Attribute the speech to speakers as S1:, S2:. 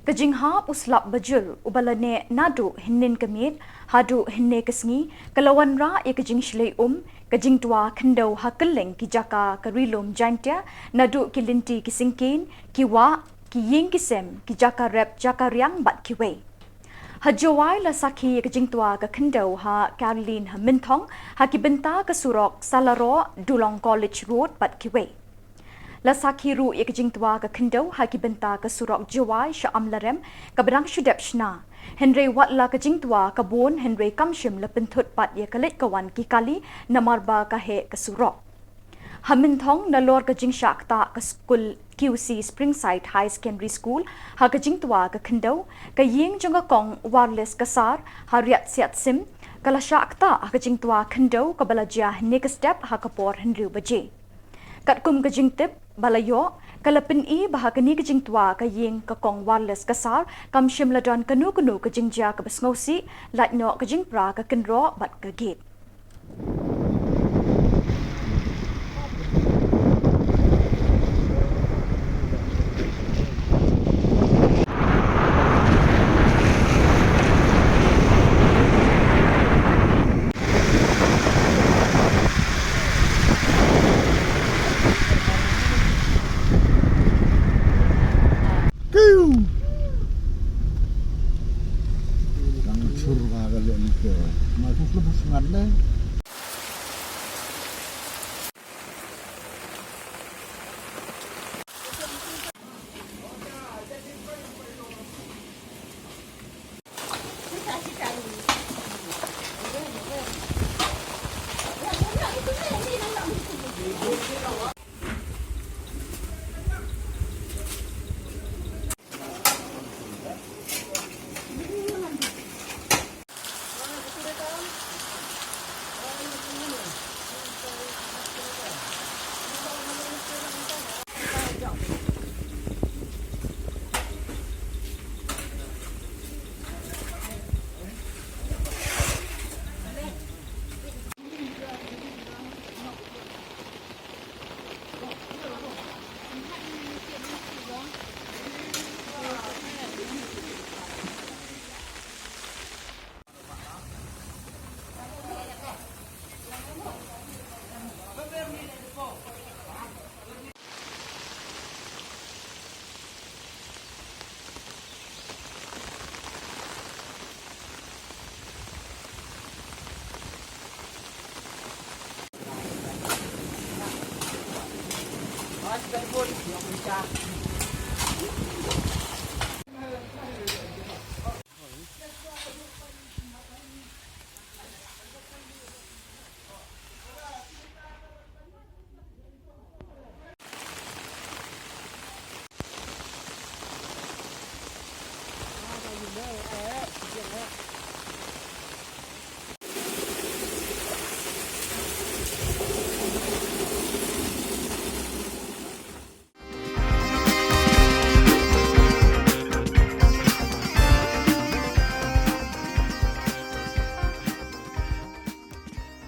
S1: Kajingha uslap bajul ubalane nadu hinnin kamit hadu hinne kasngi kalawan ra e Jingshlei kajing tua kendo hakeleng ki jaka ka Rilum Jaintia nadu kilinti kisingkin kiwa ki Iing kisem ki jaka rep jaka riang bat kiwe Hajawai la sakhi kajing tua ka kendo ha Caroline ha mintong ha ki benta ka surok salaro Dulong College Road bat kiwe La sakhi ru ye kajing tua ka kendo ha ki benta ka surok jawai Shah larem ka berang shudep shna Henry wat la kajing tua ka bon Henry kamshim la penthut pat ye kalit kawan ki kali namarba ka he ka surok Hamintong na lor kajing Ktah ka Skul QC Springside High Secondary School ha kajing tua ka kendo ka Iing jonga kong wireless kasar ha riat siat sim kala Ktah ha kajing tua kendo ka balaja ne ka step ha kapor Henry baje Katkum kajing tip balayo kalapin I bahagani kajing tua ka Iing ka kong wireless kasar kam shimladon kanu kajing ja ka basngosi latno kajing pra ka kenro bat ka gate